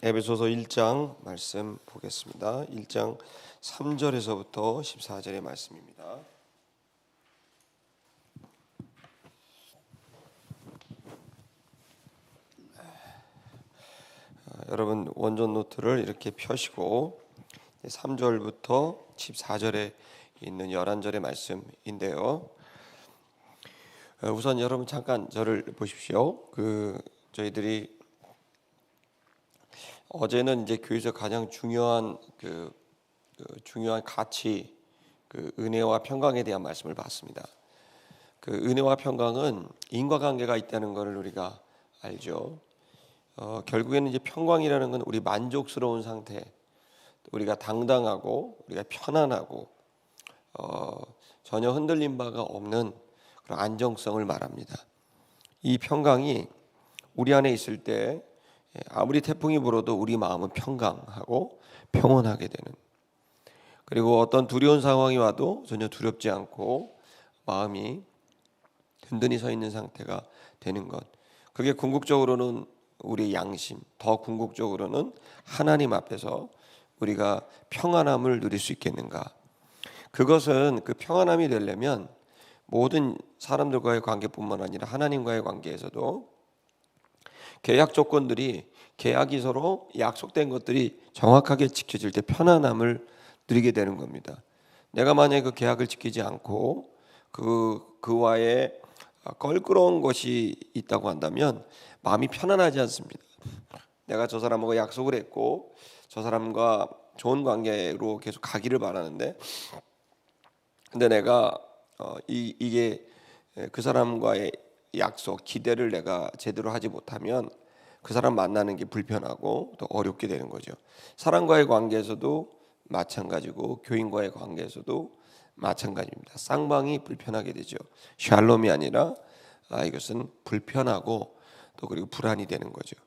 에베소서 1장 말씀 보겠습니다. 1장 3절에서부터 14절의 말씀입니다. 여러분 원전 노트를 이렇게 펴시고 3절부터 14절에 있는 11절의 말씀인데요. 우선 여러분 잠깐 저를 보십시오. 저희들이 어제는 이제 교회에서 가장 중요한 중요한 가치, 은혜와 평강에 대한 말씀을 봤습니다. 은혜와 평강은 인과관계가 있다는 것을 우리가 알죠. 결국에는 이제 평강이라는 건 우리 만족스러운 상태, 우리가 당당하고 우리가 편안하고 전혀 흔들림 바가 없는 그런 안정성을 말합니다. 이 평강이 우리 안에 있을 때 아무리 태풍이 불어도 우리 마음은 평강하고 평온하게 되는, 그리고 어떤 두려운 상황이 와도 전혀 두렵지 않고 마음이 든든히 서 있는 상태가 되는 것, 그게 궁극적으로는 우리의 양심, 더 궁극적으로는 하나님 앞에서 우리가 평안함을 누릴 수 있겠는가. 그것은 그 평안함이 되려면 모든 사람들과의 관계뿐만 아니라 하나님과의 관계에서도 계약 조건들이, 계약이 서로 약속된 것들이 정확하게 지켜질 때 편안함을 누리게 되는 겁니다. 내가 만약에 그 계약을 지키지 않고 그와의 껄끄러운 것이 있다고 한다면 마음이 편안하지 않습니다. 내가 저 사람하고 약속을 했고 저 사람과 좋은 관계로 계속 가기를 바라는데, 근데 내가 이게 그 사람과의 약속, 기대를 내가 제대로 하지 못하면 그 사람 만나는 게 불편하고 또 어렵게 되는 거죠. 사람과의 관계에서도 마찬가지고 교인과의 관계에서도 마찬가지입니다. 쌍방이 불편하게 되죠. 샬롬이 아니라 이것은 불편하고 또 그리고 불안이 되는 거죠.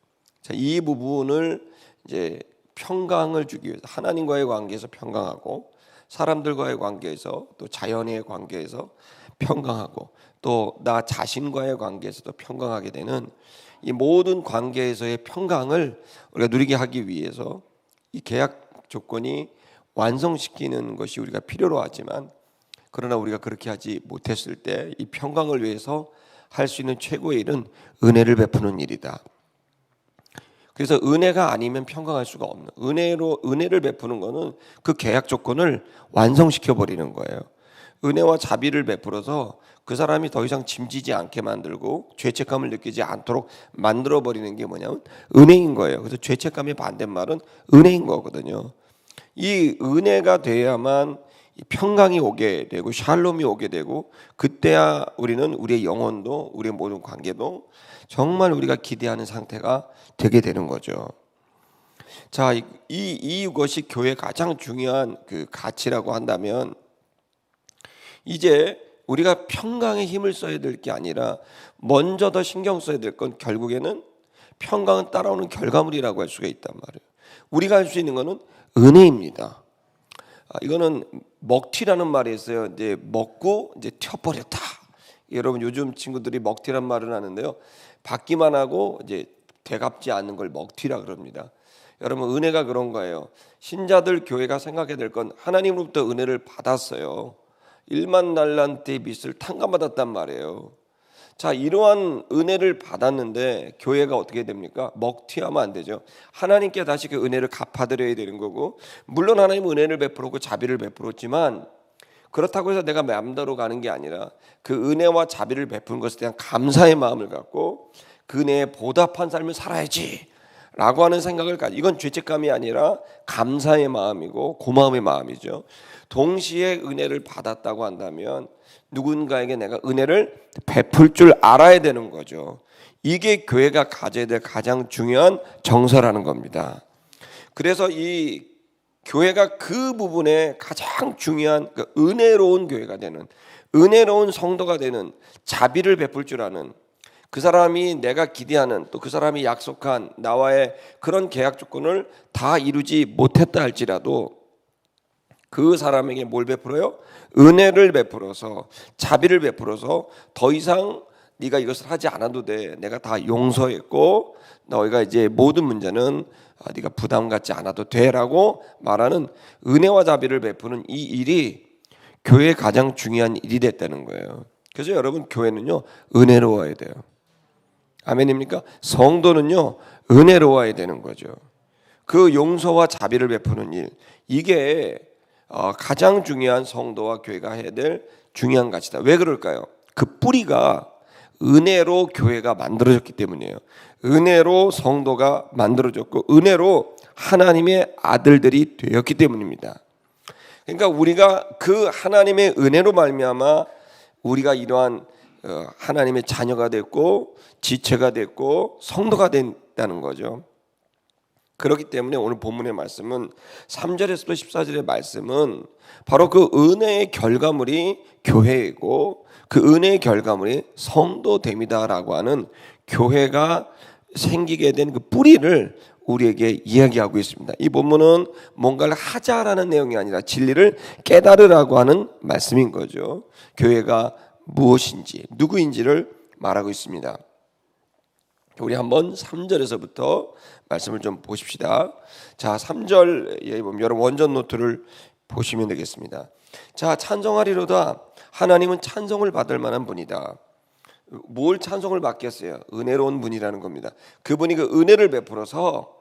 자, 이 부분을 이제 평강을 주기 위해서 하나님과의 관계에서 평강하고 사람들과의 관계에서 또 자연의 관계에서 평강하고 또 나 자신과의 관계에서도 평강하게 되는 이 모든 관계에서의 평강을 우리가 누리게 하기 위해서 이 계약 조건이 완성시키는 것이 우리가 필요로 하지만, 그러나 우리가 그렇게 하지 못했을 때 이 평강을 위해서 할 수 있는 최고의 일은 은혜를 베푸는 일이다. 그래서 은혜가 아니면 평강할 수가 없는, 은혜를 베푸는 것은 그 계약 조건을 완성시켜 버리는 거예요. 은혜와 자비를 베풀어서 그 사람이 더 이상 짐지지 않게 만들고 죄책감을 느끼지 않도록 만들어 버리는 게 뭐냐면 은혜인 거예요. 그래서 죄책감의 반대말은 은혜인 거거든요. 이 은혜가 돼야만 평강이 오게 되고 샬롬이 오게 되고, 그때야 우리는 우리의 영혼도 우리의 모든 관계도 정말 우리가 기대하는 상태가 되게 되는 거죠. 자, 이것이 교회의 가장 중요한 그 가치라고 한다면, 이제 우리가 평강에 힘을 써야 될 게 아니라 먼저 더 신경 써야 될 건 결국에는 평강은 따라오는 결과물이라고 할 수가 있단 말이에요. 우리가 할 수 있는 것은 은혜입니다. 이거는 먹튀라는 말이 있어요. 이제 먹고 이제 튀어버렸다. 여러분 요즘 친구들이 먹튀란 말을 하는데요. 받기만 하고 이제 되갚지 않는 걸 먹튀라 그럽니다. 여러분 은혜가 그런 거예요. 신자들 교회가 생각해야 될 건 하나님으로부터 은혜를 받았어요. 1만 달란트의 빚을 탕감받았단 말이에요. 자, 이러한 은혜를 받았는데 교회가 어떻게 됩니까? 먹튀하면 안 되죠. 하나님께 다시 그 은혜를 갚아드려야 되는 거고, 물론 하나님은 은혜를 베풀었고 자비를 베풀었지만 그렇다고 해서 내가 마음대로 가는 게 아니라 그 은혜와 자비를 베푸는 것에 대한 감사의 마음을 갖고 그 은혜에 보답한 삶을 살아야지 라고 하는 생각을 가지고, 이건 죄책감이 아니라 감사의 마음이고 고마움의 마음이죠. 동시에 은혜를 받았다고 한다면 누군가에게 내가 은혜를 베풀 줄 알아야 되는 거죠. 이게 교회가 가져야 될 가장 중요한 정서라는 겁니다. 그래서 이 교회가 그 부분에 가장 중요한 은혜로운 교회가 되는, 은혜로운 성도가 되는, 자비를 베풀 줄 아는, 그 사람이 내가 기대하는 또 그 사람이 약속한 나와의 그런 계약 조건을 다 이루지 못했다 할지라도 그 사람에게 뭘 베풀어요? 은혜를 베풀어서, 자비를 베풀어서 더 이상 네가 이것을 하지 않아도 돼. 내가 다 용서했고 너희가 이제 모든 문제는 네가 부담 갖지 않아도 돼라고 말하는 은혜와 자비를 베푸는 이 일이 교회의 가장 중요한 일이 됐다는 거예요. 그래서 여러분, 교회는요 은혜로워야 돼요. 아멘입니까? 성도는요 은혜로워야 되는 거죠. 그 용서와 자비를 베푸는 일, 이게 가장 중요한 성도와 교회가 해야 될 중요한 가치다. 왜 그럴까요? 그 뿌리가 은혜로 교회가 만들어졌기 때문이에요. 은혜로 성도가 만들어졌고 은혜로 하나님의 아들들이 되었기 때문입니다. 그러니까 우리가 그 하나님의 은혜로 말미암아 우리가 이러한 하나님의 자녀가 됐고 지체가 됐고 성도가 된다는 거죠. 그렇기 때문에 오늘 본문의 말씀은 3절에서부터 14절의 말씀은 바로 그 은혜의 결과물이 교회이고 그 은혜의 결과물이 성도됨이다라고 하는 교회가 생기게 된 그 뿌리를 우리에게 이야기하고 있습니다. 이 본문은 뭔가를 하자라는 내용이 아니라 진리를 깨달으라고 하는 말씀인 거죠. 교회가 무엇인지 누구인지를 말하고 있습니다. 우리 한번 3절에서부터 말씀을 좀 보십시다. 자, 3절에 보면 여러분 원전 노트를 보시면 되겠습니다. 자, 찬송하리로다. 하나님은 찬송을 받을 만한 분이다. 뭘 찬송을 받겠어요? 은혜로운 분이라는 겁니다. 그분이 그 은혜를 베풀어서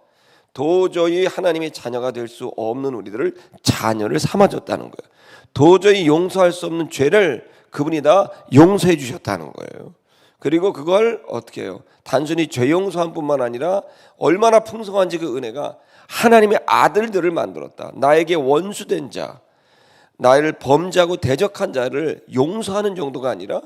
도저히 하나님의 자녀가 될 수 없는 우리들을 자녀를 삼아줬다는 거예요. 도저히 용서할 수 없는 죄를 그분이 다 용서해 주셨다는 거예요. 그리고 그걸 어떻게 해요? 단순히 죄 용서한 뿐만 아니라 얼마나 풍성한지 그 은혜가 하나님의 아들들을 만들었다. 나에게 원수된 자, 나를 범죄하고 대적한 자를 용서하는 정도가 아니라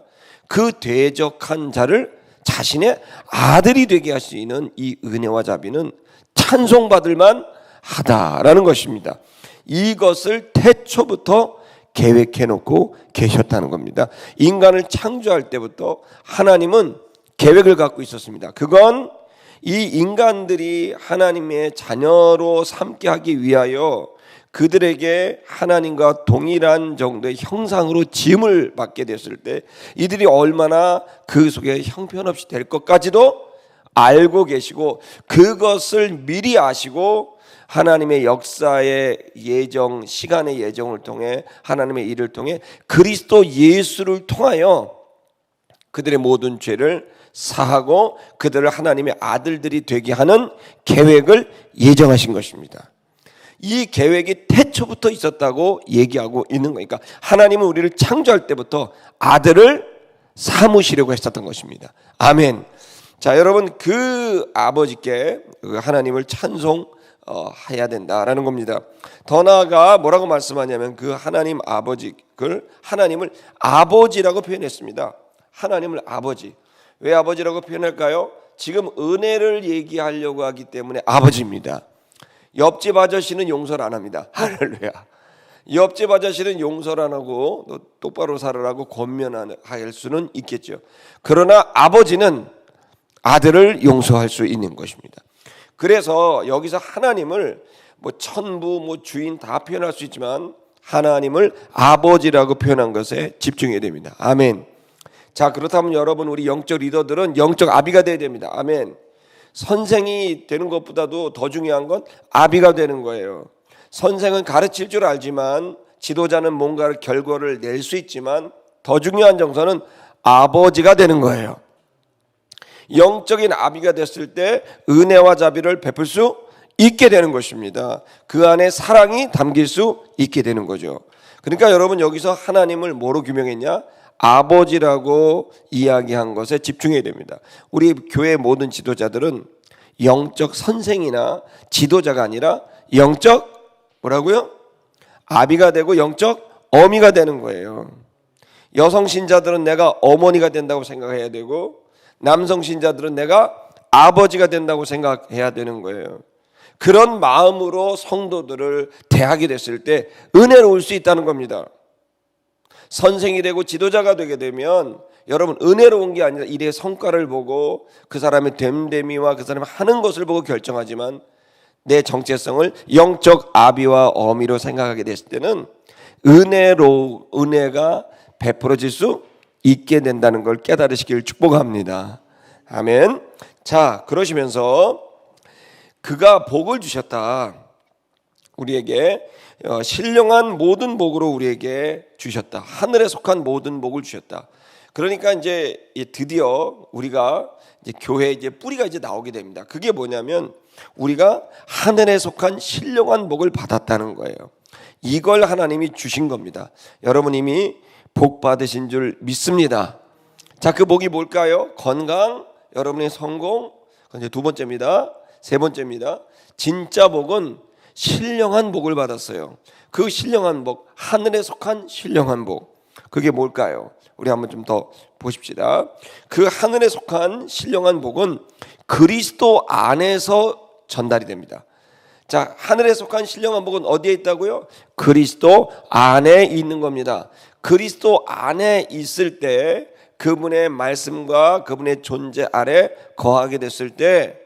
그 대적한 자를 자신의 아들이 되게 할 수 있는 이 은혜와 자비는 찬송받을 만하다라는 것입니다. 이것을 태초부터 계획해놓고 계셨다는 겁니다. 인간을 창조할 때부터 하나님은 계획을 갖고 있었습니다. 그건 이 인간들이 하나님의 자녀로 삼게 하기 위하여 그들에게 하나님과 동일한 정도의 형상으로 지음을 받게 됐을 때 이들이 얼마나 그 속에 형편없이 될 것까지도 알고 계시고 그것을 미리 아시고 하나님의 역사의 예정, 시간의 예정을 통해 하나님의 일을 통해 그리스도 예수를 통하여 그들의 모든 죄를 사하고 그들을 하나님의 아들들이 되게 하는 계획을 예정하신 것입니다. 이 계획이 태초부터 있었다고 얘기하고 있는 거니까 하나님은 우리를 창조할 때부터 아들을 삼으시려고 했었던 것입니다. 아멘. 자, 여러분, 그 아버지께 하나님을 찬송해야 된다라는 겁니다. 더 나아가 뭐라고 말씀하냐면 그 하나님 아버지를 하나님을 아버지라고 표현했습니다. 하나님을 아버지. 왜 아버지라고 표현할까요? 지금 은혜를 얘기하려고 하기 때문에 아버지입니다. 옆집 아저씨는 용서를 안 합니다. 할렐루야. 옆집 아저씨는 용서를 안 하고 똑바로 살으라고 권면할 수는 있겠죠. 그러나 아버지는 아들을 용서할 수 있는 것입니다. 그래서 여기서 하나님을 천부 주인 다 표현할 수 있지만 하나님을 아버지라고 표현한 것에 집중해야 됩니다. 아멘. 자, 그렇다면 여러분, 우리 영적 리더들은 영적 아비가 돼야 됩니다. 아멘. 선생이 되는 것보다도 더 중요한 건 아비가 되는 거예요. 선생은 가르칠 줄 알지만 지도자는 뭔가를 결과를 낼 수 있지만 더 중요한 정서는 아버지가 되는 거예요. 영적인 아비가 됐을 때 은혜와 자비를 베풀 수 있게 되는 것입니다. 그 안에 사랑이 담길 수 있게 되는 거죠. 그러니까 여러분, 여기서 하나님을 뭐로 규명했냐? 아버지라고 이야기한 것에 집중해야 됩니다. 우리 교회 모든 지도자들은 영적 선생이나 지도자가 아니라 영적 뭐라고요? 아비가 되고 영적 어미가 되는 거예요. 여성 신자들은 내가 어머니가 된다고 생각해야 되고 남성 신자들은 내가 아버지가 된다고 생각해야 되는 거예요. 그런 마음으로 성도들을 대하게 됐을 때 은혜로울 수 있다는 겁니다. 선생이 되고 지도자가 되게 되면 여러분, 은혜로운 게 아니라 일의 성과를 보고 그 사람의 됨됨이와 그 사람이 하는 것을 보고 결정하지만 내 정체성을 영적 아비와 어미로 생각하게 됐을 때는 은혜가 베풀어질 수 있게 된다는 걸 깨달으시길 축복합니다. 아멘. 자, 그러시면서 그가 복을 주셨다. 우리에게 신령한 모든 복으로 우리에게 주셨다. 하늘에 속한 모든 복을 주셨다. 그러니까 이제 드디어 우리가 이제 교회에 이제 뿌리가 이제 나오게 됩니다. 그게 뭐냐면 우리가 하늘에 속한 신령한 복을 받았다는 거예요. 이걸 하나님이 주신 겁니다. 여러분 이미 복 받으신 줄 믿습니다. 자, 그 복이 뭘까요? 건강, 여러분의 성공, 이제 두 번째입니다. 세 번째입니다. 진짜 복은 신령한 복을 받았어요. 그 신령한 복, 하늘에 속한 신령한 복, 그게 뭘까요? 우리 한번 좀 더 보십시다. 그 하늘에 속한 신령한 복은 그리스도 안에서 전달이 됩니다. 자, 하늘에 속한 신령한 복은 어디에 있다고요? 그리스도 안에 있는 겁니다. 그리스도 안에 있을 때 그분의 말씀과 그분의 존재 아래 거하게 됐을 때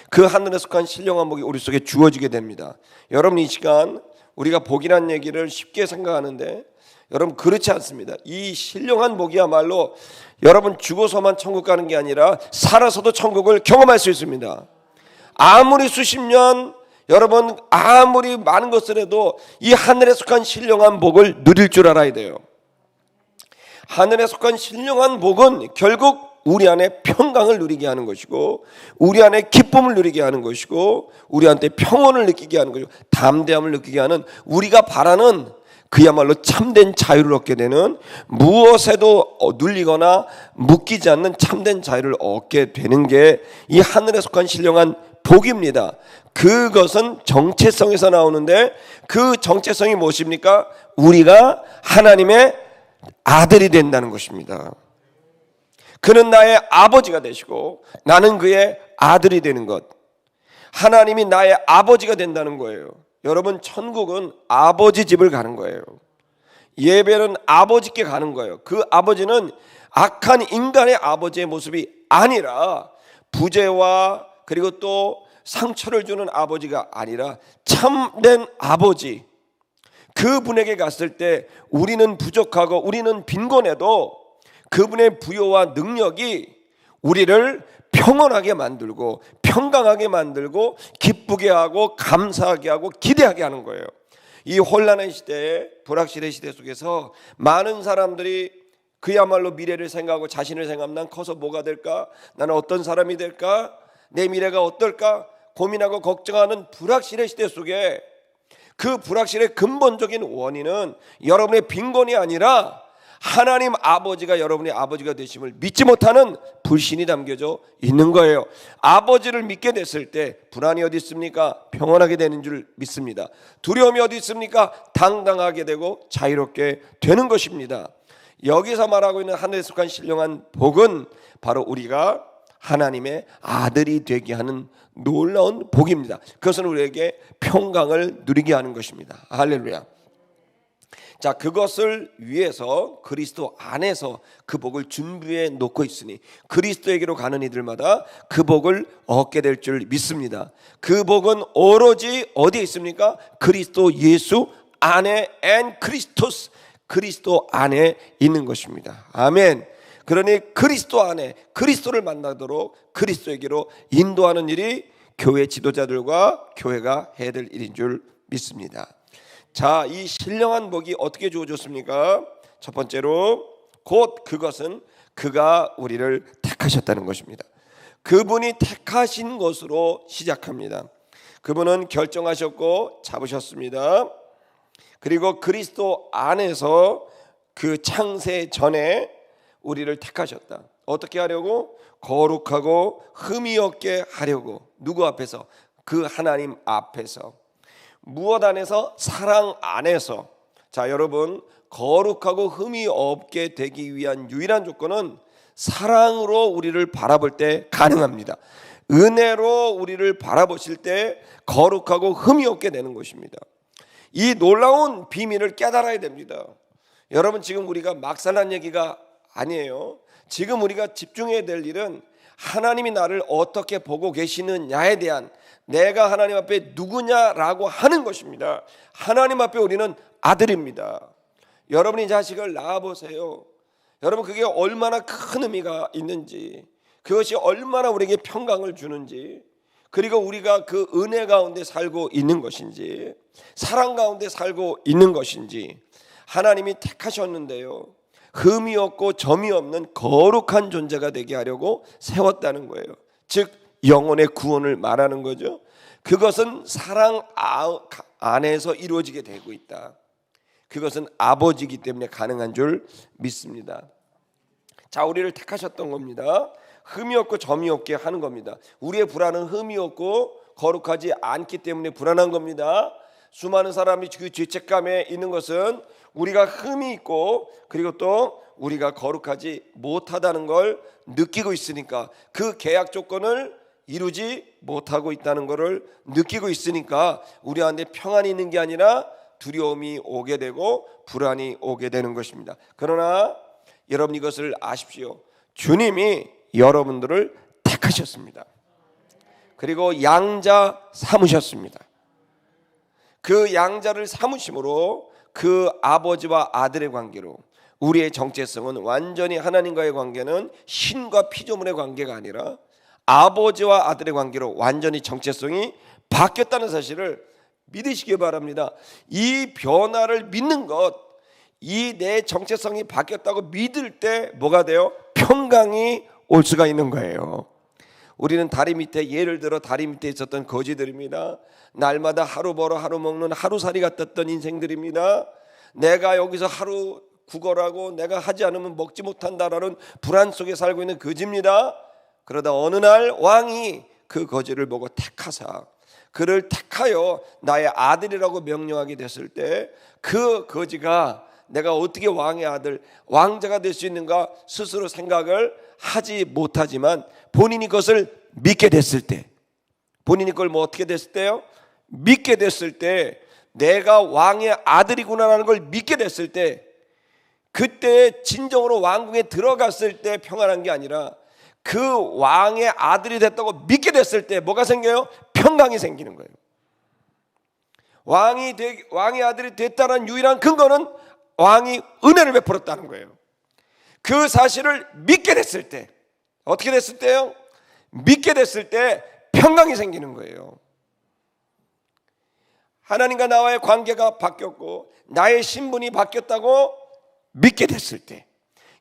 그 하늘에 속한 신령한 복이 우리 속에 주어지게 됩니다. 여러분 이 시간 우리가 복이란 얘기를 쉽게 생각하는데 여러분 그렇지 않습니다. 이 신령한 복이야말로 여러분 죽어서만 천국 가는 게 아니라 살아서도 천국을 경험할 수 있습니다. 아무리 수십 년 여러분 아무리 많은 것을 해도 이 하늘에 속한 신령한 복을 누릴 줄 알아야 돼요. 하늘에 속한 신령한 복은 결국 우리 안에 평강을 누리게 하는 것이고 우리 안에 기쁨을 누리게 하는 것이고 우리한테 평온을 느끼게 하는 것이고 담대함을 느끼게 하는 우리가 바라는 그야말로 참된 자유를 얻게 되는 무엇에도 눌리거나 묶이지 않는 참된 자유를 얻게 되는 게 이 하늘에 속한 신령한 복입니다. 그것은 정체성에서 나오는데 그 정체성이 무엇입니까? 우리가 하나님의 아들이 된다는 것입니다. 그는 나의 아버지가 되시고 나는 그의 아들이 되는 것. 하나님이 나의 아버지가 된다는 거예요. 여러분 천국은 아버지 집을 가는 거예요. 예배는 아버지께 가는 거예요. 그 아버지는 악한 인간의 아버지의 모습이 아니라 부재와 그리고 또 상처를 주는 아버지가 아니라 참된 아버지, 그분에게 갔을 때 우리는 부족하고 우리는 빈곤해도 그분의 부요와 능력이 우리를 평온하게 만들고 평강하게 만들고 기쁘게 하고 감사하게 하고 기대하게 하는 거예요. 이 혼란의 시대에 불확실의 시대 속에서 많은 사람들이 그야말로 미래를 생각하고 자신을 생각하면 난 커서 뭐가 될까? 나는 어떤 사람이 될까? 내 미래가 어떨까? 고민하고 걱정하는 불확실의 시대 속에 그 불확실의 근본적인 원인은 여러분의 빈곤이 아니라 하나님 아버지가 여러분의 아버지가 되심을 믿지 못하는 불신이 담겨져 있는 거예요. 아버지를 믿게 됐을 때 불안이 어디 있습니까? 평온하게 되는 줄 믿습니다. 두려움이 어디 있습니까? 당당하게 되고 자유롭게 되는 것입니다. 여기서 말하고 있는 하늘에 속한 신령한 복은 바로 우리가 하나님의 아들이 되게 하는 놀라운 복입니다. 그것은 우리에게 평강을 누리게 하는 것입니다. 할렐루야. 자, 그것을 위해서 그리스도 안에서 그 복을 준비해 놓고 있으니 그리스도에게로 가는 이들마다 그 복을 얻게 될 줄 믿습니다. 그 복은 오로지 어디에 있습니까? 그리스도 예수 안에 엔 크리스토스, 그리스도 안에 있는 것입니다. 아멘. 그러니 그리스도 안에 그리스도를 만나도록 그리스도에게로 인도하는 일이 교회 지도자들과 교회가 해야 될 일인 줄 믿습니다. 자, 이 신령한 복이 어떻게 주어졌습니까? 첫 번째로 곧 그것은 그가 우리를 택하셨다는 것입니다. 그분이 택하신 것으로 시작합니다. 그분은 결정하셨고 잡으셨습니다. 그리고 그리스도 안에서 그 창세 전에 우리를 택하셨다. 어떻게 하려고? 거룩하고 흠이 없게 하려고. 누구 앞에서? 그 하나님 앞에서. 무엇 안에서? 사랑 안에서. 자, 여러분, 거룩하고 흠이 없게 되기 위한 유일한 조건은 사랑으로 우리를 바라볼 때 가능합니다. 은혜로 우리를 바라보실 때 거룩하고 흠이 없게 되는 것입니다. 이 놀라운 비밀을 깨달아야 됩니다. 여러분, 지금 우리가 막살난 얘기가 아니에요. 지금 우리가 집중해야 될 일은 하나님이 나를 어떻게 보고 계시느냐에 대한, 내가 하나님 앞에 누구냐라고 하는 것입니다. 하나님 앞에 우리는 아들입니다. 여러분이 자식을 낳아보세요. 여러분, 그게 얼마나 큰 의미가 있는지, 그것이 얼마나 우리에게 평강을 주는지, 그리고 우리가 그 은혜 가운데 살고 있는 것인지, 사랑 가운데 살고 있는 것인지, 하나님이 택하셨는데요, 흠이 없고 점이 없는 거룩한 존재가 되게 하려고 세웠다는 거예요. 즉 영혼의 구원을 말하는 거죠. 그것은 사랑 안에서 이루어지게 되고 있다. 그것은 아버지이기 때문에 가능한 줄 믿습니다. 자, 우리를 택하셨던 겁니다. 흠이 없고 점이 없게 하는 겁니다. 우리의 불안은 흠이 없고 거룩하지 않기 때문에 불안한 겁니다. 수많은 사람이 그 죄책감에 있는 것은 우리가 흠이 있고, 그리고 또 우리가 거룩하지 못하다는 걸 느끼고 있으니까, 그 계약 조건을 이루지 못하고 있다는 것을 느끼고 있으니까 우리 안에 평안이 있는 게 아니라 두려움이 오게 되고 불안이 오게 되는 것입니다. 그러나 여러분, 이것을 아십시오. 주님이 여러분들을 택하셨습니다. 그리고 양자 삼으셨습니다. 그 양자를 삼으심으로 그 아버지와 아들의 관계로, 우리의 정체성은 완전히 하나님과의 관계는 신과 피조물의 관계가 아니라 아버지와 아들의 관계로 완전히 정체성이 바뀌었다는 사실을 믿으시기 바랍니다. 이 변화를 믿는 것, 이 내 정체성이 바뀌었다고 믿을 때 뭐가 돼요? 평강이 올 수가 있는 거예요. 우리는 다리 밑에, 예를 들어 다리 밑에 있었던 거지들입니다. 날마다 하루 벌어 하루 먹는 하루살이 같았던 인생들입니다. 내가 여기서 하루 구걸하고 내가 하지 않으면 먹지 못한다라는 불안 속에 살고 있는 거지입니다. 그러다 어느 날 왕이 그 거지를 보고 택하사 그를 택하여 나의 아들이라고 명령하게 됐을 때, 그 거지가 내가 어떻게 왕의 아들, 왕자가 될 수 있는가 스스로 생각을 하지 못하지만, 본인이 그것을 믿게 됐을 때, 본인이 그걸 어떻게 됐을 때요? 믿게 됐을 때, 내가 왕의 아들이구나라는 걸 믿게 됐을 때, 그때 진정으로 왕궁에 들어갔을 때 평안한 게 아니라 그 왕의 아들이 됐다고 믿게 됐을 때 뭐가 생겨요? 평강이 생기는 거예요. 왕의 아들이 됐다는 유일한 근거는 왕이 은혜를 베풀었다는 거예요. 그 사실을 믿게 됐을 때, 어떻게 됐을 때요? 믿게 됐을 때 평강이 생기는 거예요. 하나님과 나와의 관계가 바뀌었고 나의 신분이 바뀌었다고 믿게 됐을 때,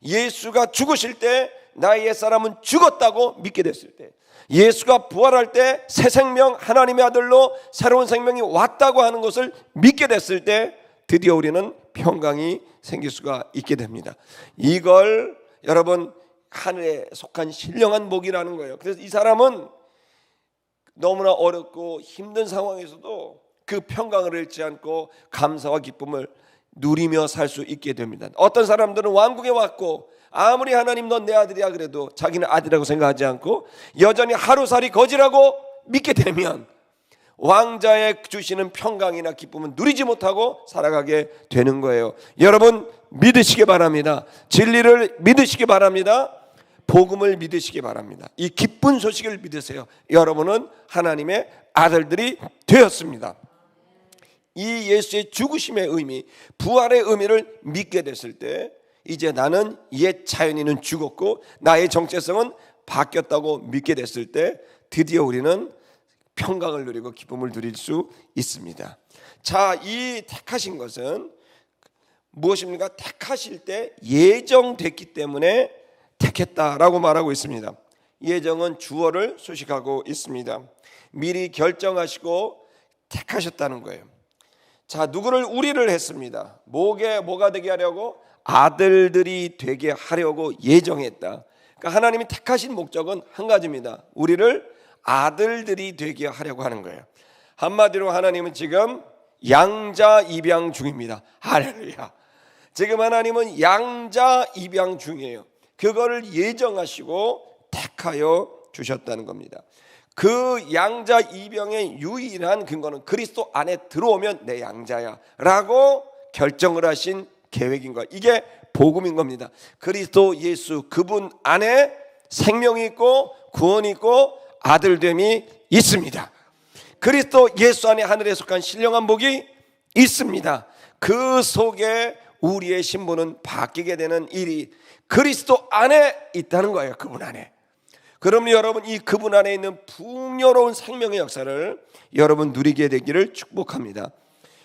예수가 죽으실 때 나의 옛사람은 죽었다고 믿게 됐을 때, 예수가 부활할 때 새 생명, 하나님의 아들로 새로운 생명이 왔다고 하는 것을 믿게 됐을 때 드디어 우리는 평강이 생길 수가 있게 됩니다. 이걸 여러분 하늘에 속한 신령한 복이라는 거예요. 그래서 이 사람은 너무나 어렵고 힘든 상황에서도 그 평강을 잃지 않고 감사와 기쁨을 누리며 살 수 있게 됩니다. 어떤 사람들은 왕궁에 왔고 아무리 하나님 넌 내 아들이야 그래도 자기는 아들이라고 생각하지 않고 여전히 하루살이 거지라고 믿게 되면 왕자의 주시는 평강이나 기쁨은 누리지 못하고 살아가게 되는 거예요. 여러분 믿으시기 바랍니다. 진리를 믿으시기 바랍니다. 복음을 믿으시기 바랍니다. 이 기쁜 소식을 믿으세요. 여러분은 하나님의 아들들이 되었습니다. 이 예수의 죽으심의 의미, 부활의 의미를 믿게 됐을 때 이제 나는 옛 자연인은 죽었고 나의 정체성은 바뀌었다고 믿게 됐을 때 드디어 우리는 평강을 누리고 기쁨을 누릴 수 있습니다. 자, 이 택하신 것은 무엇입니까? 택하실 때 예정됐기 때문에 택했다라고 말하고 있습니다. 예정은 주어를 수식하고 있습니다. 미리 결정하시고 택하셨다는 거예요. 자, 누구를? 우리를 했습니다. 뭐가 되게 하려고? 아들들이 되게 하려고 예정했다. 그러니까 하나님이 택하신 목적은 한 가지입니다. 우리를 아들들이 되게 하려고 하는 거예요. 한마디로 하나님은 지금 양자 입양 중입니다. 할렐루야. 지금 하나님은 양자 입양 중이에요. 그거를 예정하시고 택하여 주셨다는 겁니다. 그 양자 입양의 유일한 근거는 그리스도 안에 들어오면 내 양자야 라고 결정을 하신 계획인 거예요. 이게 복음인 겁니다. 그리스도 예수 그분 안에 생명이 있고 구원이 있고 아들됨이 있습니다. 그리스도 예수 안에 하늘에 속한 신령한 복이 있습니다. 그 속에 우리의 신분은 바뀌게 되는 일이 그리스도 안에 있다는 거예요. 그분 안에. 그러면 여러분, 이 그분 안에 있는 풍요로운 생명의 역사를 여러분 누리게 되기를 축복합니다.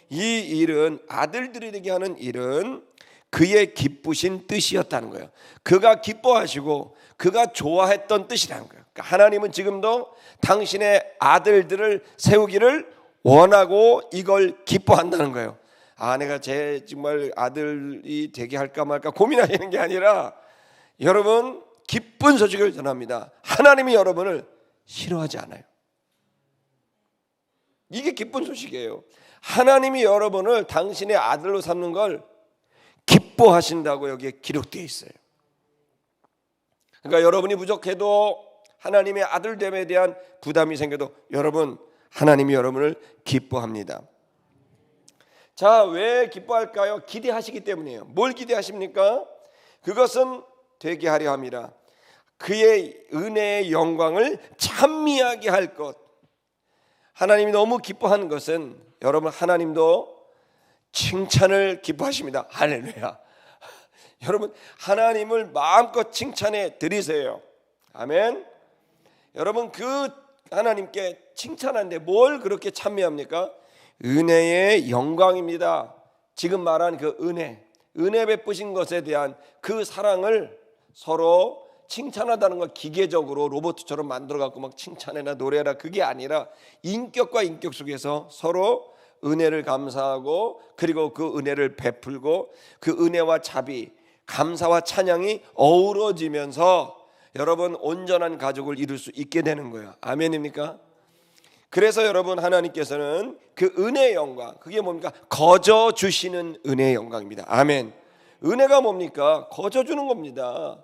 이 일은, 아들들이 되게 하는 일은 그의 기쁘신 뜻이었다는 거예요. 그가 기뻐하시고 그가 좋아했던 뜻이라는 거예요. 그러니까 하나님은 지금도 당신의 아들들을 세우기를 원하고 이걸 기뻐한다는 거예요. 내가 정말 아들이 되게 할까 말까 고민하시는 게 아니라, 여러분, 기쁜 소식을 전합니다. 하나님이 여러분을 싫어하지 않아요. 이게 기쁜 소식이에요. 하나님이 여러분을 당신의 아들로 삼는 걸 기뻐하신다고 여기에 기록되어 있어요. 그러니까 여러분이 부족해도, 하나님의 아들됨에 대한 부담이 생겨도, 여러분, 하나님이 여러분을 기뻐합니다. 자, 왜 기뻐할까요? 기대하시기 때문이에요. 뭘 기대하십니까? 그것은 되게 하려 함이라. 그의 은혜의 영광을 찬미하게 할 것. 하나님이 너무 기뻐하는 것은, 여러분, 하나님도 칭찬을 기뻐하십니다. 할렐루야. 여러분, 하나님을 마음껏 칭찬해 드리세요. 아멘. 여러분, 그 하나님께 칭찬하는데 뭘 그렇게 찬미합니까? 은혜의 영광입니다. 지금 말한 그 은혜 베푸신 것에 대한 그 사랑을 서로 칭찬하다는 건 기계적으로 로봇처럼 만들어 갖고 막 칭찬해라 노래해라, 그게 아니라 인격과 인격 속에서 서로 은혜를 감사하고, 그리고 그 은혜를 베풀고, 그 은혜와 자비, 감사와 찬양이 어우러지면서 여러분, 온전한 가족을 이룰 수 있게 되는 거예요. 아멘입니까? 그래서 여러분, 하나님께서는 그 은혜의 영광, 그게 뭡니까? 거저 주시는 은혜의 영광입니다. 아멘. 은혜가 뭡니까? 거저 주는 겁니다.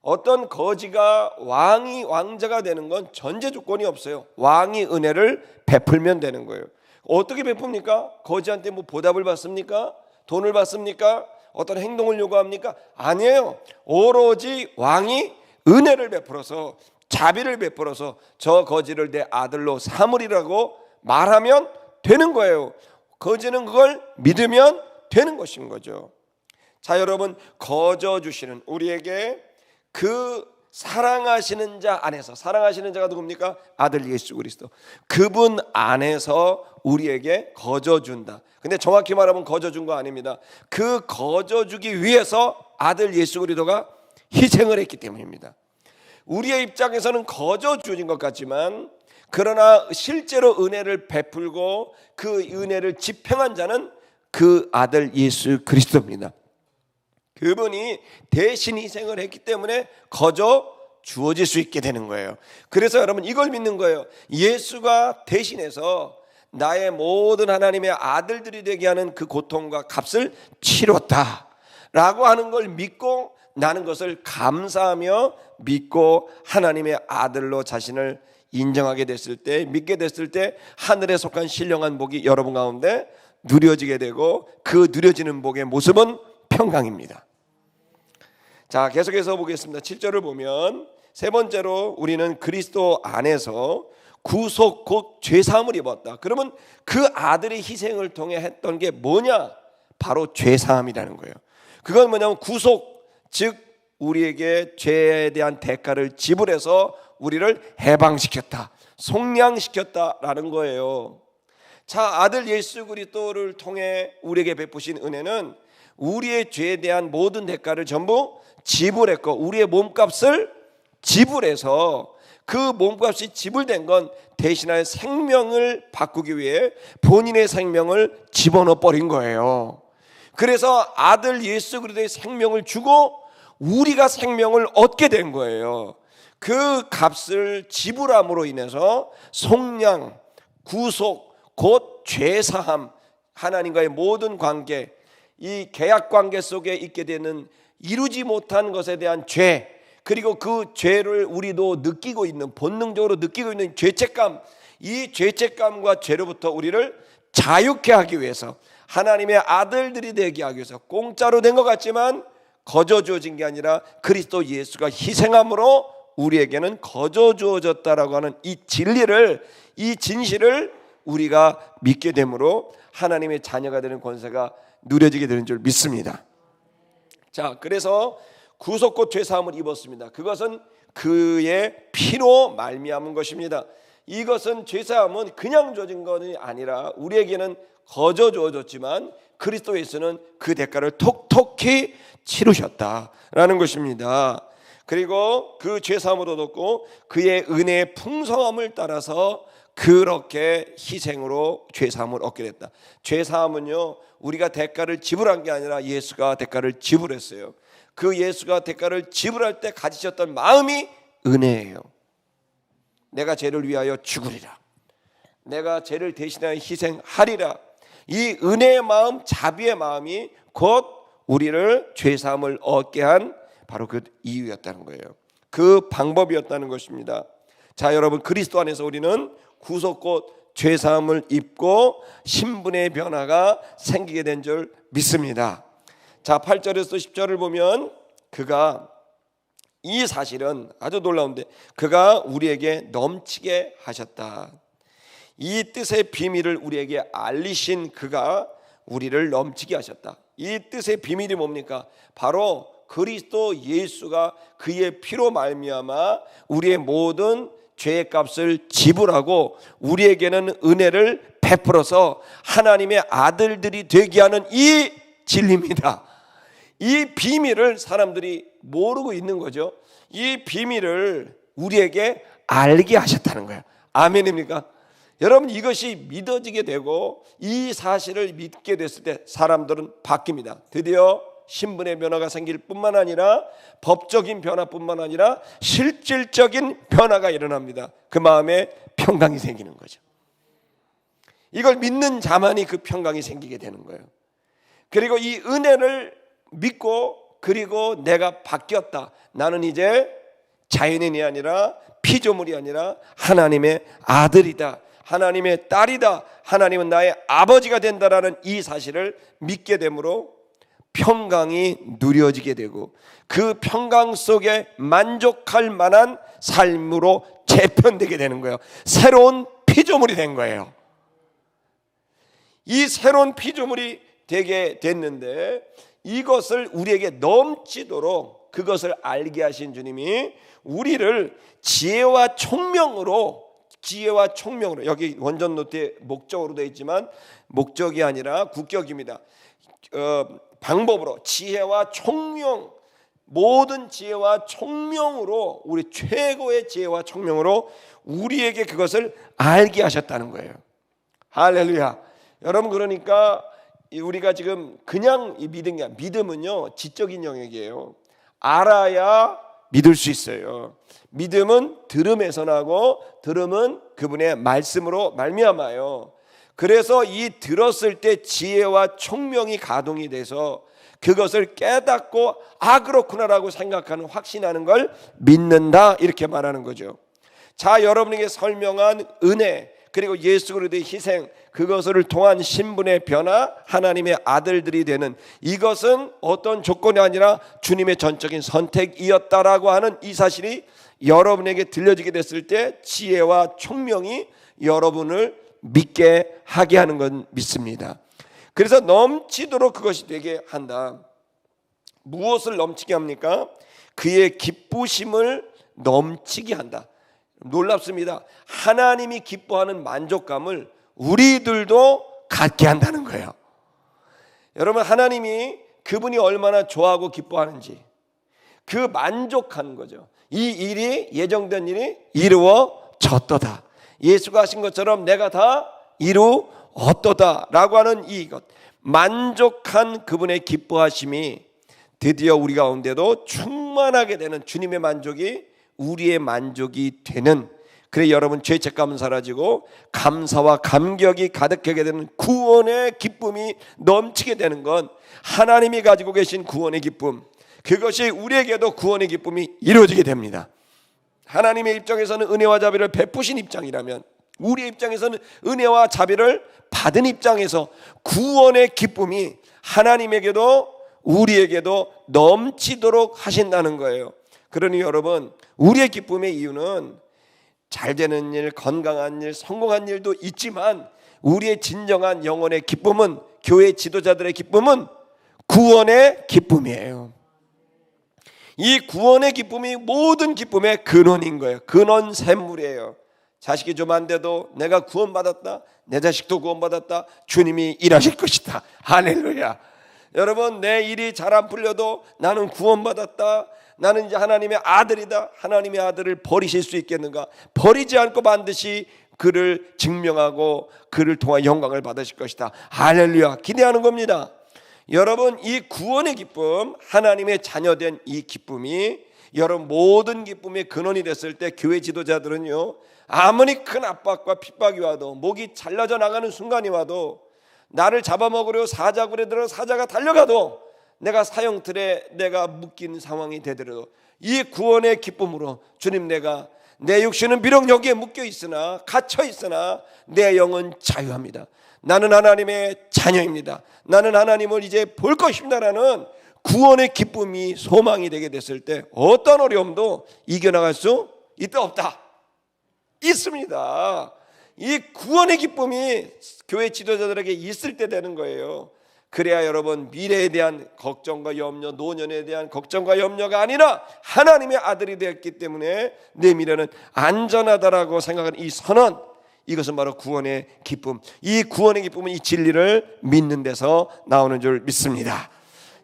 어떤 거지가 왕자가 되는 건 전제 조건이 없어요. 왕이 은혜를 베풀면 되는 거예요. 어떻게 베풉니까? 거지한테 뭐 보답을 받습니까? 돈을 받습니까? 어떤 행동을 요구합니까? 아니에요. 오로지 왕이 은혜를 베풀어서, 자비를 베풀어서 저 거지를 내 아들로 삼으리라고 말하면 되는 거예요. 거지는 그걸 믿으면 되는 것인 거죠. 자, 여러분, 거저 주시는, 우리에게 그 사랑하시는 자 안에서, 사랑하시는 자가 누굽니까? 아들 예수 그리스도. 그분 안에서 우리에게 거저 준다. 근데 정확히 말하면 거저 준 거 아닙니다. 그 거저 주기 위해서 아들 예수 그리스도가 희생을 했기 때문입니다. 우리의 입장에서는 거저 주신 것 같지만, 그러나 실제로 은혜를 베풀고 그 은혜를 집행한 자는 그 아들 예수 그리스도입니다. 그분이 대신 희생을 했기 때문에 거저 주어질 수 있게 되는 거예요. 그래서 여러분, 이걸 믿는 거예요. 예수가 대신해서 나의 모든 하나님의 아들들이 되게 하는 그 고통과 값을 치렀다라고 하는 걸 믿고, 나는 것을 감사하며 믿고 하나님의 아들로 자신을 인정하게 됐을 때, 믿게 됐을 때, 하늘에 속한 신령한 복이 여러분 가운데 누려지게 되고, 그 누려지는 복의 모습은 평강입니다. 자, 계속해서 보겠습니다. 7절을 보면, 세 번째로 우리는 그리스도 안에서 구속 곧 죄사함을 입었다. 그러면 그 아들의 희생을 통해 했던 게 뭐냐? 바로 죄사함이라는 거예요. 그건 뭐냐면 구속, 즉 우리에게 죄에 대한 대가를 지불해서 우리를 해방시켰다, 속량시켰다라는 거예요. 자, 아들 예수 그리스도를 통해 우리에게 베푸신 은혜는 우리의 죄에 대한 모든 대가를 전부 지불했고, 우리의 몸값을 지불해서, 그 몸값이 지불된 건 대신할 생명을 바꾸기 위해 본인의 생명을 집어넣어 버린 거예요. 그래서 아들 예수 그리스도의 생명을 주고 우리가 생명을 얻게 된 거예요. 그 값을 지불함으로 인해서 속량, 구속, 곧 죄사함, 하나님과의 모든 관계, 이 계약 관계 속에 있게 되는 이루지 못한 것에 대한 죄, 그리고 그 죄를 우리도 느끼고 있는, 본능적으로 느끼고 있는 죄책감, 이 죄책감과 죄로부터 우리를 자유케 하기 위해서, 하나님의 아들들이 되게 하기 위해서, 공짜로 된 것 같지만 거저 주어진 게 아니라 그리스도 예수가 희생함으로 우리에게는 거저 주어졌다라고 하는 이 진리를, 이 진실을 우리가 믿게 되므로 하나님의 자녀가 되는 권세가 누려지게 되는 줄 믿습니다. 자, 그래서 구속곧 죄사함을 입었습니다. 그것은 그의 피로 말미암은 것입니다. 이것은 죄사함은 그냥 주어진 것이 아니라 우리에게는 거저 주어졌지만 그리스도 예수는 그 대가를 톡톡히 치르셨다라는 것입니다. 그리고 그 죄사함을 얻었고 그의 은혜의 풍성함을 따라서 그렇게 희생으로 죄사함을 얻게 됐다. 죄사함은요, 우리가 대가를 지불한 게 아니라 예수가 대가를 지불했어요. 그 예수가 대가를 지불할 때 가지셨던 마음이 은혜예요. 내가 죄를 위하여 죽으리라, 내가 죄를 대신하여 희생하리라. 이 은혜의 마음, 자비의 마음이 곧 우리를 죄사함을 얻게 한 바로 그 이유였다는 거예요. 그 방법이었다는 것입니다. 자, 여러분, 그리스도 안에서 우리는 구속곧 죄사함을 입고 신분의 변화가 생기게 된 줄 믿습니다. 자, 8절에서 10절을 보면 그가, 이 사실은 아주 놀라운데, 그가 우리에게 넘치게 하셨다. 이 뜻의 비밀을 우리에게 알리신 그가 우리를 넘치게 하셨다. 이 뜻의 비밀이 뭡니까? 바로 그리스도 예수가 그의 피로 말미암아 우리의 모든 죄의 값을 지불하고 우리에게는 은혜를 베풀어서 하나님의 아들들이 되게 하는 이 진리입니다. 이 비밀을 사람들이 모르고 있는 거죠. 이 비밀을 우리에게 알게 하셨다는 거예요. 아멘입니까? 여러분, 이것이 믿어지게 되고 이 사실을 믿게 됐을 때 사람들은 바뀝니다. 드디어 신분의 변화가 생길 뿐만 아니라 법적인 변화뿐만 아니라 실질적인 변화가 일어납니다. 그 마음에 평강이 생기는 거죠. 이걸 믿는 자만이 그 평강이 생기게 되는 거예요. 그리고 이 은혜를 믿고, 그리고 내가 바뀌었다, 나는 이제 자연인이 아니라 피조물이 아니라 하나님의 아들이다, 하나님의 딸이다, 하나님은 나의 아버지가 된다라는 이 사실을 믿게 되므로 평강이 누려지게 되고 그 평강 속에 만족할 만한 삶으로 재편되게 되는 거예요. 새로운 피조물이 된 거예요. 이 새로운 피조물이 되게 됐는데 이것을 우리에게 넘치도록 그것을 알게 하신 주님이 우리를 지혜와 총명으로, 여기 원전 노트에 목적으로 되어 있지만 목적이 아니라 국격입니다. 방법으로 지혜와 총명, 모든 지혜와 총명으로, 우리 최고의 지혜와 총명으로 우리에게 그것을 알게 하셨다는 거예요. 할렐루야. 여러분, 그러니까 우리가 지금 그냥 믿은 게 아니라, 믿음은요 지적인 영역이에요. 알아야 믿을 수 있어요. 믿음은 들음에서 나고 들음은 그분의 말씀으로 말미암아요. 그래서 이 들었을 때 지혜와 총명이 가동이 돼서 그것을 깨닫고 그렇구나라고 생각하는, 확신하는 걸 믿는다, 이렇게 말하는 거죠. 자, 여러분에게 설명한 은혜, 그리고 예수 그리스도의 희생, 그것을 통한 신분의 변화, 하나님의 아들들이 되는, 이것은 어떤 조건이 아니라 주님의 전적인 선택이었다라고 하는 이 사실이 여러분에게 들려지게 됐을 때 지혜와 총명이 여러분을 믿게 하게 하는 건 믿습니다. 그래서 넘치도록 그것이 되게 한다. 무엇을 넘치게 합니까? 그의 기쁘심을 넘치게 한다. 놀랍습니다. 하나님이 기뻐하는 만족감을 우리들도 갖게 한다는 거예요. 여러분, 하나님이 그분이 얼마나 좋아하고 기뻐하는지 그 만족하는 거죠. 이 일이, 예정된 일이 이루어졌도다, 예수가 하신 것처럼 내가 다 이루었도다 라고 하는 이것, 만족한 그분의 기뻐하심이 드디어 우리 가운데도 충만하게 되는, 주님의 만족이 우리의 만족이 되는, 그래 여러분, 죄책감은 사라지고 감사와 감격이 가득하게 되는 구원의 기쁨이 넘치게 되는 건 하나님이 가지고 계신 구원의 기쁨, 그것이 우리에게도 구원의 기쁨이 이루어지게 됩니다. 하나님의 입장에서는 은혜와 자비를 베푸신 입장이라면 우리의 입장에서는 은혜와 자비를 받은 입장에서 구원의 기쁨이 하나님에게도 우리에게도 넘치도록 하신다는 거예요. 그러니 여러분, 우리의 기쁨의 이유는 잘 되는 일, 건강한 일, 성공한 일도 있지만 우리의 진정한 영혼의 기쁨은, 교회 지도자들의 기쁨은 구원의 기쁨이에요. 이 구원의 기쁨이 모든 기쁨의 근원인 거예요. 근원 샘물이에요. 자식이 좀 안 돼도 내가 구원받았다, 내 자식도 구원받았다, 주님이 일하실 것이다. 할렐루야. 여러분, 내 일이 잘 안 풀려도 나는 구원받았다, 나는 이제 하나님의 아들이다. 하나님의 아들을 버리실 수 있겠는가? 버리지 않고 반드시 그를 증명하고 그를 통한 영광을 받으실 것이다. 할렐루야. 기대하는 겁니다. 여러분, 이 구원의 기쁨, 하나님의 자녀된 이 기쁨이 여러분 모든 기쁨의 근원이 됐을 때 교회 지도자들은요, 아무리 큰 압박과 핍박이 와도, 목이 잘라져 나가는 순간이 와도, 나를 잡아먹으려 사자굴에 들어 사자가 달려가도, 내가 사형틀에 내가 묶인 상황이 되더라도 이 구원의 기쁨으로, 주님, 내 육신은 비록 여기에 묶여 있으나, 갇혀 있으나 내 영은 자유합니다. 나는 하나님의 자녀입니다. 나는 하나님을 이제 볼 것입니다라는 구원의 기쁨이 소망이 되게 됐을 때 어떤 어려움도 이겨나갈 수 있다 없다? 있습니다. 이 구원의 기쁨이 교회 지도자들에게 있을 때 되는 거예요. 그래야 여러분, 미래에 대한 걱정과 염려, 노년에 대한 걱정과 염려가 아니라 하나님의 아들이 되었기 때문에 내 미래는 안전하다라고 생각하는 이 선언, 이것은 바로 구원의 기쁨. 이 구원의 기쁨은 이 진리를 믿는 데서 나오는 줄 믿습니다.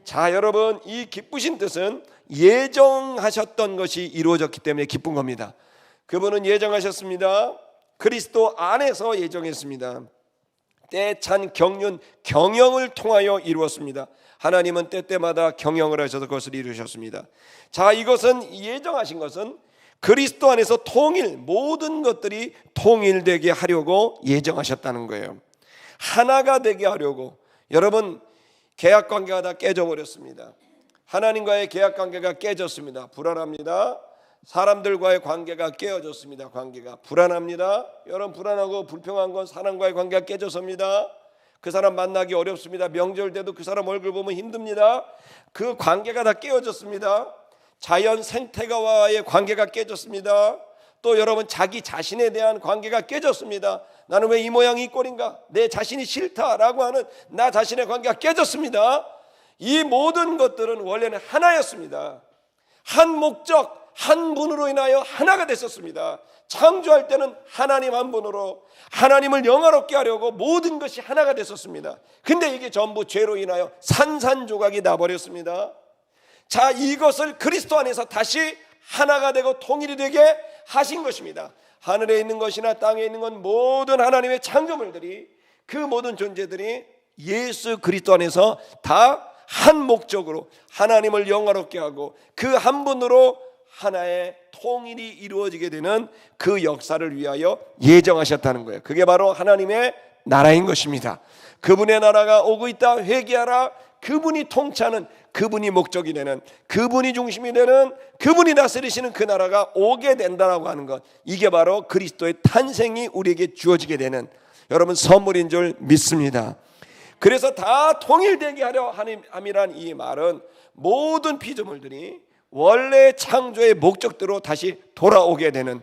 자, 여러분, 이 기쁘신 뜻은 예정하셨던 것이 이루어졌기 때문에 기쁜 겁니다. 그분은 예정하셨습니다. 그리스도 안에서 예정했습니다. 때찬 경륜, 경영을 통하여 이루었습니다. 하나님은 때때마다 경영을 하셔서 그것을 이루셨습니다. 자, 이것은 예정하신 것은 그리스도 안에서 통일, 모든 것들이 통일되게 하려고 예정하셨다는 거예요. 하나가 되게 하려고. 여러분, 계약관계가 다 깨져버렸습니다. 하나님과의 계약관계가 깨졌습니다. 불안합니다. 사람들과의 관계가 깨어졌습니다. 관계가 불안합니다. 여러분, 불안하고 불평한 건 사람과의 관계가 깨져서입니다. 그 사람 만나기 어렵습니다. 명절 때도 그 사람 얼굴 보면 힘듭니다. 그 관계가 다 깨어졌습니다. 자연 생태과와의 관계가 깨졌습니다. 또 여러분, 자기 자신에 대한 관계가 깨졌습니다. 나는 왜 이 모양이 이 꼴인가? 내 자신이 싫다라고 하는 나 자신의 관계가 깨졌습니다. 이 모든 것들은 원래는 하나였습니다. 한 목적, 한 분으로 인하여 하나가 됐었습니다. 창조할 때는 하나님 한 분으로 하나님을 영화롭게 하려고 모든 것이 하나가 됐었습니다. 근데 이게 전부 죄로 인하여 산산조각이 나버렸습니다. 자, 이것을 그리스도 안에서 다시 하나가 되고 통일이 되게 하신 것입니다. 하늘에 있는 것이나 땅에 있는 건 모든 하나님의 창조물들이, 그 모든 존재들이 예수 그리스도 안에서 다 한 목적으로 하나님을 영화롭게 하고 그 한 분으로 하나의 통일이 이루어지게 되는 그 역사를 위하여 예정하셨다는 거예요. 그게 바로 하나님의 나라인 것입니다. 그분의 나라가 오고 있다, 회개하라. 그분이 통치하는, 그분이 목적이 되는, 그분이 중심이 되는, 그분이 다스리시는 그 나라가 오게 된다라고 하는 것, 이게 바로 그리스도의 탄생이 우리에게 주어지게 되는 여러분 선물인 줄 믿습니다. 그래서 다 통일되게 하려 함이란 이 말은 모든 피조물들이 원래 창조의 목적대로 다시 돌아오게 되는,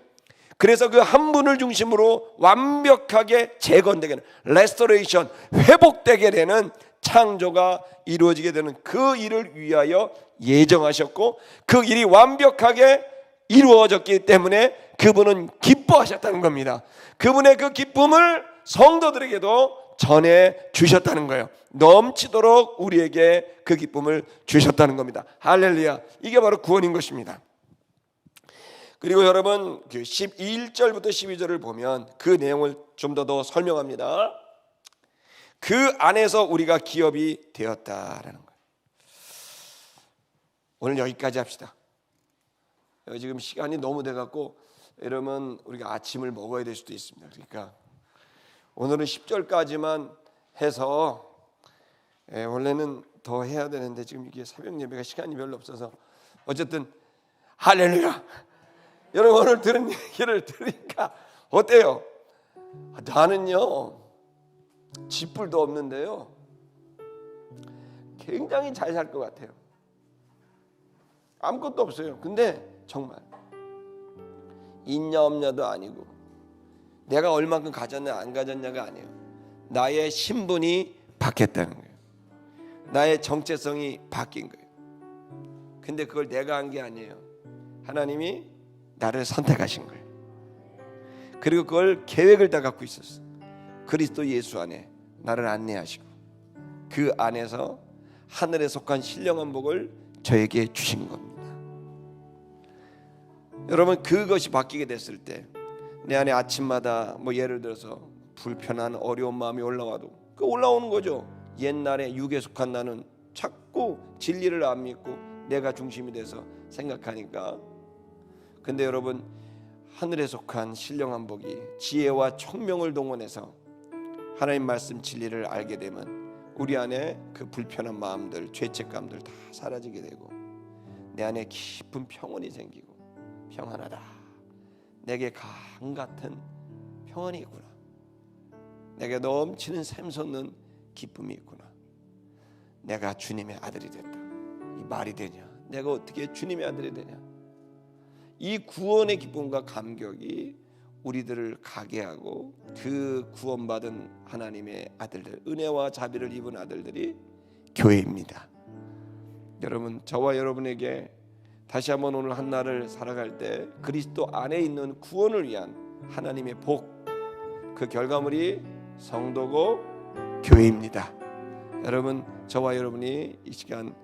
그래서 그 한 분을 중심으로 완벽하게 재건되게 되는, 레스토레이션, 회복되게 되는 창조가 이루어지게 되는 그 일을 위하여 예정하셨고, 그 일이 완벽하게 이루어졌기 때문에 그분은 기뻐하셨다는 겁니다. 그분의 그 기쁨을 성도들에게도 전해 주셨다는 거예요. 넘치도록 우리에게 그 기쁨을 주셨다는 겁니다. 할렐루야. 이게 바로 구원인 것입니다. 그리고 여러분, 11절부터 12절을 보면 그 내용을 좀 더 설명합니다. 그 안에서 우리가 기업이 되었다라는 거예요. 오늘 여기까지 합시다. 지금 시간이 너무 돼갖고 이러면 우리가 아침을 먹어야 될 수도 있습니다. 그러니까 오늘은 10절까지만 해서, 원래는 더 해야 되는데 지금 이게 새벽 예배가 시간이 별로 없어서, 어쨌든 할렐루야. 여러분, 오늘 들은 얘기를 들으니까 어때요? 나는요 쥐뿔도 없는데요 굉장히 잘 살 것 같아요. 아무것도 없어요. 근데 정말 있냐 없냐도 아니고, 내가 얼만큼 가졌냐 안 가졌냐가 아니에요. 나의 신분이 바뀌었다는 거예요. 나의 정체성이 바뀐 거예요. 근데 그걸 내가 한 게 아니에요. 하나님이 나를 선택하신 거예요. 그리고 그걸 계획을 다 갖고 있었어. 그리스도 예수 안에 나를 안내하시고 그 안에서 하늘에 속한 신령한 복을 저에게 주신 겁니다. 여러분, 그것이 바뀌게 됐을 때 내 안에 아침마다 예를 들어서 불편한 어려운 마음이 올라와도 그 올라오는 거죠. 옛날에 육에 속한 나는 자꾸 진리를 안 믿고 내가 중심이 돼서 생각하니까. 근데 여러분, 하늘에 속한 신령한 복이 지혜와 총명을 동원해서 하나님 말씀 진리를 알게 되면 우리 안에 그 불편한 마음들, 죄책감들 다 사라지게 되고 내 안에 깊은 평온이 생기고 평안하다. 내게 강 같은 평안이 있구나. 내게 넘치는 샘솟는 기쁨이 있구나. 내가 주님의 아들이 됐다. 이 말이 되냐? 내가 어떻게 주님의 아들이 되냐? 이 구원의 기쁨과 감격이 우리들을 가게 하고 그 구원받은 하나님의 아들들, 은혜와 자비를 입은 아들들이 교회입니다. 여러분, 저와 여러분에게 다시 한번 오늘 한 날을 살아갈 때 그리스도 안에 있는 구원을 위한 하나님의 복, 그 결과물이 성도고 교회입니다. 여러분, 저와 여러분이 이 시간